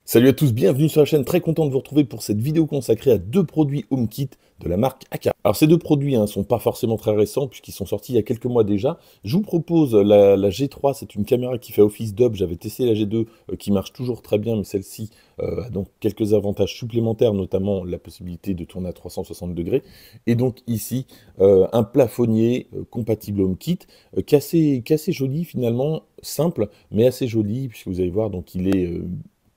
Salut à tous, bienvenue sur la chaîne, très content de vous retrouver pour cette vidéo consacrée à deux produits HomeKit de la marque Aqara. Alors ces deux produits ne sont pas forcément très récents puisqu'ils sont sortis il y a quelques mois déjà. Je vous propose la G3, c'est une caméra qui fait office d'hub, j'avais testé la G2 qui marche toujours très bien, mais celle-ci a donc quelques avantages supplémentaires, notamment la possibilité de tourner à 360 degrés. Et donc ici, un plafonnier compatible HomeKit qui est assez joli finalement, simple mais assez joli puisque vous allez voir, donc il est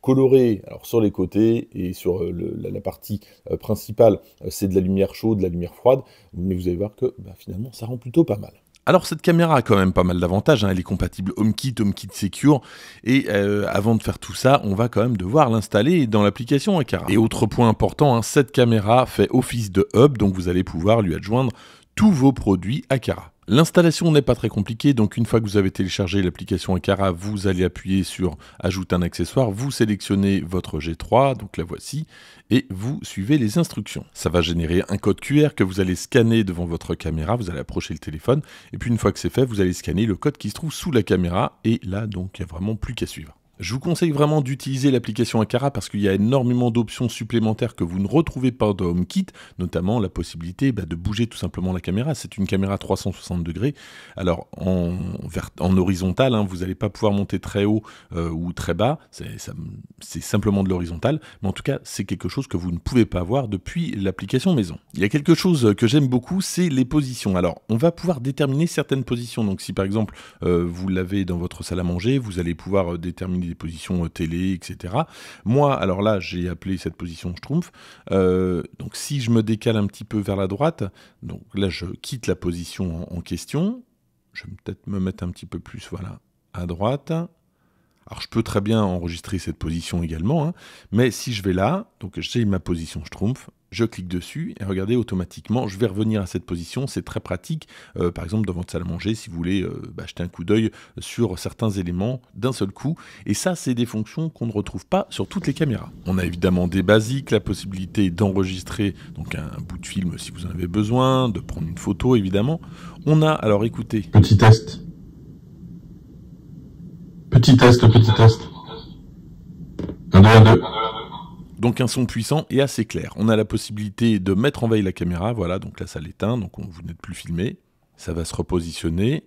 coloré, alors sur les côtés et sur la partie principale, c'est de la lumière chaude, de la lumière froide, mais vous allez voir que finalement ça rend plutôt pas mal. Alors cette caméra a quand même pas mal d'avantages, hein. Elle est compatible HomeKit, HomeKit Secure, et avant de faire tout ça, on va quand même devoir l'installer dans l'application Aqara. Et autre point important, hein, cette caméra fait office de hub, donc vous allez pouvoir lui adjoindre tous vos produits Aqara. L'installation n'est pas très compliquée, donc une fois que vous avez téléchargé l'application Aqara, vous allez appuyer sur Ajouter un accessoire, vous sélectionnez votre G3, donc la voici, et vous suivez les instructions. Ça va générer un code QR que vous allez scanner devant votre caméra, vous allez approcher le téléphone, et puis une fois que c'est fait, vous allez scanner le code qui se trouve sous la caméra, et là donc il n'y a vraiment plus qu'à suivre. Je vous conseille vraiment d'utiliser l'application Aqara parce qu'il y a énormément d'options supplémentaires que vous ne retrouvez pas dans HomeKit, notamment la possibilité de bouger tout simplement la caméra. C'est une caméra 360 degrés. Alors en horizontal, hein, vous n'allez pas pouvoir monter très haut ou très bas, c'est simplement de l'horizontal, mais en tout cas c'est quelque chose que vous ne pouvez pas voir depuis l'application maison. Il y a quelque chose que j'aime beaucoup, c'est les positions. Alors on va pouvoir déterminer certaines positions, donc si par exemple vous l'avez dans votre salle à manger, vous allez pouvoir déterminer des positions télé, etc. Moi, alors là, j'ai appelé cette position Schtroumpf. Donc si je me décale un petit peu vers la droite, donc là, je quitte la position en question. Je vais peut-être me mettre un petit peu plus, voilà, à droite. Alors je peux très bien enregistrer cette position également, hein, mais si je vais là, donc j'ai ma position Schtroumpf, je clique dessus et regardez automatiquement, je vais revenir à cette position, c'est très pratique, par exemple dans votre salle à manger, si vous voulez jeter un coup d'œil sur certains éléments d'un seul coup, et ça c'est des fonctions qu'on ne retrouve pas sur toutes les caméras. On a évidemment des basiques, la possibilité d'enregistrer donc un bout de film si vous en avez besoin, de prendre une photo évidemment. On a, alors écoutez... Petit test. Petit test. 1, 2, 1, 2. Donc un son puissant et assez clair. On a la possibilité de mettre en veille la caméra, voilà, donc là ça l'éteint, donc vous n'êtes plus filmé. Ça va se repositionner.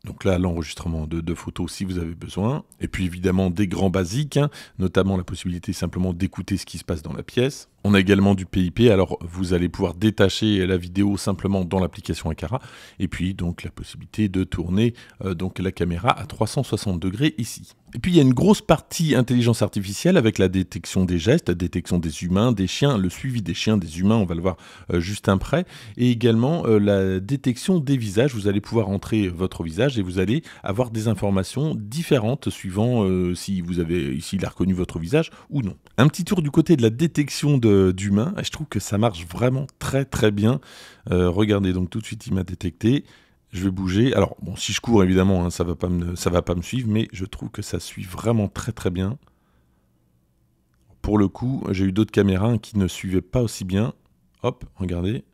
Donc là, l'enregistrement de photos si vous avez besoin. Et puis évidemment des grands basiques, hein, notamment la possibilité simplement d'écouter ce qui se passe dans la pièce. On a également du PIP, alors vous allez pouvoir détacher la vidéo simplement dans l'application Aqara. Et puis donc la possibilité de tourner donc la caméra à 360 degrés ici. Et puis il y a une grosse partie intelligence artificielle avec la détection des gestes, la détection des humains, des chiens, le suivi des chiens, des humains, on va le voir juste après. Et également la détection des visages, vous allez pouvoir entrer votre visage et vous allez avoir des informations différentes suivant si il a reconnu votre visage ou non. Un petit tour du côté de la détection d'humains, je trouve que ça marche vraiment très très bien. Regardez, donc tout de suite il m'a détecté. Je vais bouger. Alors, bon, si je cours, évidemment, hein, ça va pas me suivre, mais je trouve que ça suit vraiment très très bien. Pour le coup, j'ai eu d'autres caméras hein, qui ne suivaient pas aussi bien. Hop, regardez.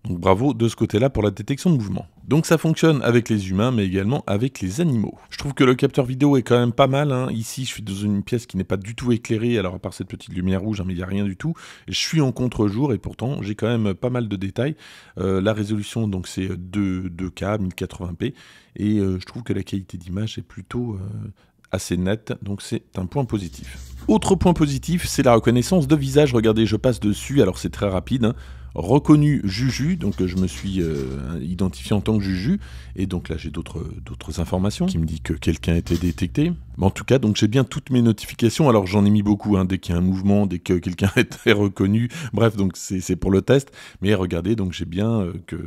Donc bravo de ce côté-là pour la détection de mouvement. Donc ça fonctionne avec les humains, mais également avec les animaux. Je trouve que le capteur vidéo est quand même pas mal, hein. Ici, je suis dans une pièce qui n'est pas du tout éclairée, alors à part cette petite lumière rouge, hein, mais il n'y a rien du tout. Je suis en contre-jour et pourtant, j'ai quand même pas mal de détails. La résolution, donc c'est 2K, 1080p, et je trouve que la qualité d'image est plutôt... assez nette, donc c'est un point positif. Autre point positif, c'est la reconnaissance de visage. Regardez, je passe dessus, alors c'est très rapide, hein. Reconnu Juju, donc je me suis identifié en tant que Juju, et donc là j'ai d'autres informations qui me disent que quelqu'un a été détecté. Mais en tout cas, donc j'ai bien toutes mes notifications, alors j'en ai mis beaucoup, hein, dès qu'il y a un mouvement, dès que quelqu'un a été reconnu, bref, donc c'est pour le test, mais regardez, donc j'ai bien que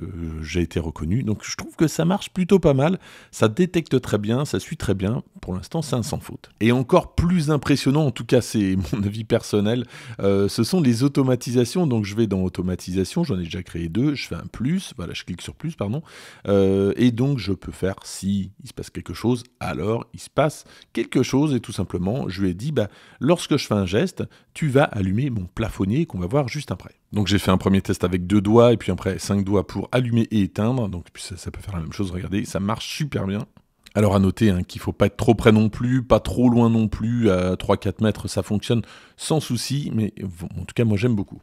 j'ai été reconnu, donc je trouve que ça marche plutôt pas mal, ça détecte très bien, ça suit très bien, pour l'instant c'est un sans faute. Et encore plus impressionnant, en tout cas c'est mon avis personnel, ce sont les automatisations, donc je vais dans automatisation, j'en ai déjà créé 2, je fais un plus, voilà, je clique sur plus, pardon, et donc je peux faire si il se passe quelque chose, alors il se passe quelque chose, et tout simplement, je lui ai dit, lorsque je fais un geste, tu vas allumer mon plafonnier qu'on va voir juste après. Donc j'ai fait un premier test avec 2 doigts, et puis après 5 doigts pour allumer et éteindre, donc ça peut faire la même chose, regardez, ça marche super bien. Alors à noter hein, qu'il ne faut pas être trop près non plus, pas trop loin non plus, à 3-4 mètres ça fonctionne sans souci, mais en tout cas moi j'aime beaucoup.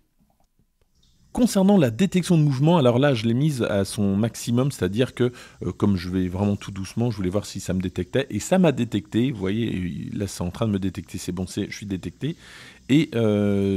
Concernant la détection de mouvement, alors là je l'ai mise à son maximum, c'est-à-dire que comme je vais vraiment tout doucement, je voulais voir si ça me détectait, et ça m'a détecté, vous voyez, là c'est en train de me détecter, c'est bon, je suis détecté, et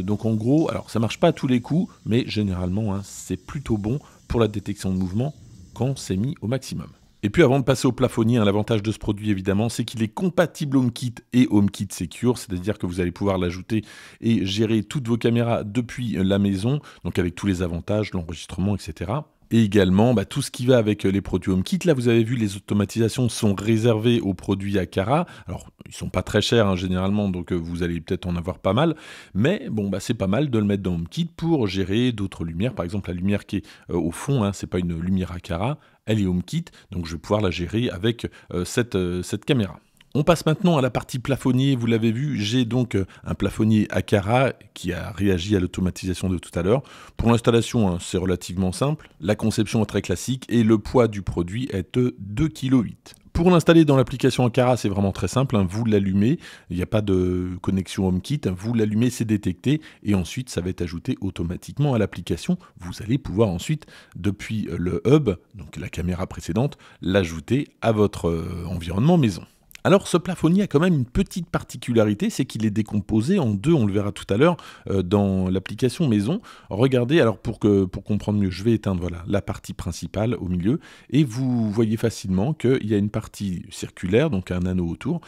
donc en gros, alors ça marche pas à tous les coups, mais généralement hein, c'est plutôt bon pour la détection de mouvement quand c'est mis au maximum. Et puis avant de passer au plafonnier, hein, l'avantage de ce produit évidemment, c'est qu'il est compatible HomeKit et HomeKit Secure, c'est-à-dire que vous allez pouvoir l'ajouter et gérer toutes vos caméras depuis la maison, donc avec tous les avantages, l'enregistrement, etc. Et également, tout ce qui va avec les produits HomeKit. Là, vous avez vu, les automatisations sont réservées aux produits Aqara. Alors, ils sont pas très chers hein, généralement, donc vous allez peut-être en avoir pas mal. Mais bon, c'est pas mal de le mettre dans HomeKit pour gérer d'autres lumières. Par exemple, la lumière qui est au fond, hein, c'est pas une lumière Aqara, elle est HomeKit, donc je vais pouvoir la gérer avec cette caméra. On passe maintenant à la partie plafonnier, vous l'avez vu, j'ai donc un plafonnier Aqara qui a réagi à l'automatisation de tout à l'heure. Pour l'installation, hein, c'est relativement simple, la conception est très classique et le poids du produit est de 2,8 kg. Pour l'installer dans l'application Aqara, c'est vraiment très simple, hein, vous l'allumez, il n'y a pas de connexion HomeKit, hein, vous l'allumez, c'est détecté, et ensuite ça va être ajouté automatiquement à l'application. Vous allez pouvoir ensuite, depuis le hub, donc la caméra précédente, l'ajouter à votre environnement maison. Alors ce plafonnier a quand même une petite particularité, c'est qu'il est décomposé en deux, on le verra tout à l'heure dans l'application maison. Regardez, alors pour comprendre mieux, je vais éteindre voilà, la partie principale au milieu, et vous voyez facilement qu'il y a une partie circulaire, donc un anneau autour,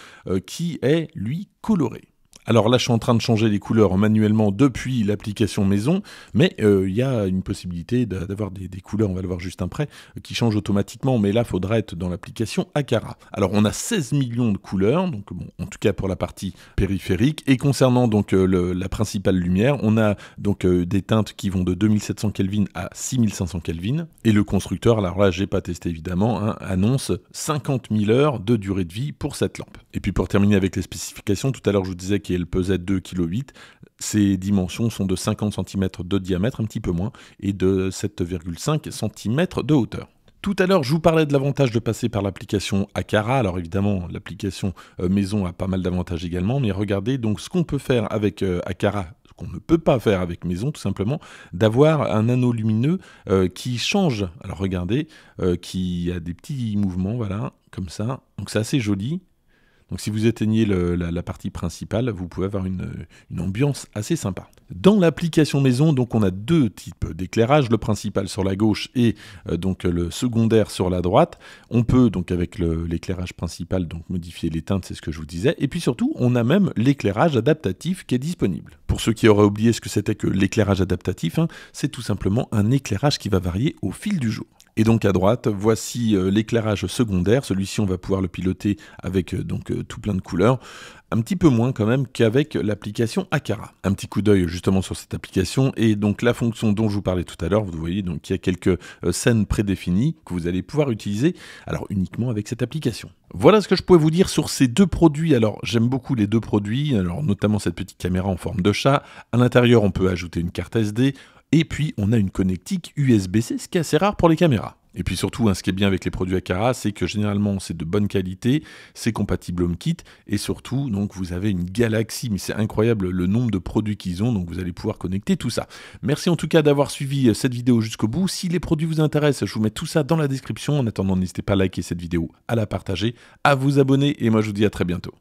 qui est lui coloré. Alors là, je suis en train de changer les couleurs manuellement depuis l'application maison, mais il y a une possibilité d'avoir des couleurs, on va le voir juste après, qui changent automatiquement, mais là, il faudra être dans l'application Aqara. Alors, on a 16 millions de couleurs, donc bon, en tout cas pour la partie périphérique, et concernant donc la principale lumière, on a donc des teintes qui vont de 2700 Kelvin à 6500 Kelvin, et le constructeur, alors là, j'ai pas testé évidemment, hein, annonce 50 000 heures de durée de vie pour cette lampe. Et puis pour terminer avec les spécifications, tout à l'heure je vous disais qu'elle pesait 2,8 kg. Ses dimensions sont de 50 cm de diamètre, un petit peu moins, et de 7,5 cm de hauteur. Tout à l'heure, je vous parlais de l'avantage de passer par l'application Aqara. Alors évidemment, l'application maison a pas mal d'avantages également, mais regardez donc ce qu'on peut faire avec Aqara, ce qu'on ne peut pas faire avec maison, tout simplement, d'avoir un anneau lumineux qui change. Alors regardez, qui a des petits mouvements, voilà, comme ça. Donc c'est assez joli. Donc si vous éteignez la partie principale, vous pouvez avoir une ambiance assez sympa. Dans l'application maison, donc on a deux types d'éclairage, le principal sur la gauche et donc le secondaire sur la droite. On peut donc avec l'éclairage principal donc modifier les teintes, c'est ce que je vous disais. Et puis surtout, on a même l'éclairage adaptatif qui est disponible. Pour ceux qui auraient oublié ce que c'était que l'éclairage adaptatif, hein, c'est tout simplement un éclairage qui va varier au fil du jour. Et donc à droite, voici l'éclairage secondaire. Celui-ci, on va pouvoir le piloter avec tout plein de couleurs. Un petit peu moins quand même qu'avec l'application Aqara. Un petit coup d'œil justement sur cette application et donc la fonction dont je vous parlais tout à l'heure, vous voyez donc il y a quelques scènes prédéfinies que vous allez pouvoir utiliser, alors uniquement avec cette application. Voilà ce que je pouvais vous dire sur ces deux produits. Alors j'aime beaucoup les deux produits, alors notamment cette petite caméra en forme de chat. À l'intérieur, on peut ajouter une carte SD. Et puis, on a une connectique USB-C, ce qui est assez rare pour les caméras. Et puis surtout, hein, ce qui est bien avec les produits Aqara, c'est que généralement, c'est de bonne qualité, c'est compatible HomeKit, et surtout, donc, vous avez une galaxie, mais c'est incroyable le nombre de produits qu'ils ont, donc vous allez pouvoir connecter tout ça. Merci en tout cas d'avoir suivi cette vidéo jusqu'au bout. Si les produits vous intéressent, je vous mets tout ça dans la description. En attendant, n'hésitez pas à liker cette vidéo, à la partager, à vous abonner, et moi je vous dis à très bientôt.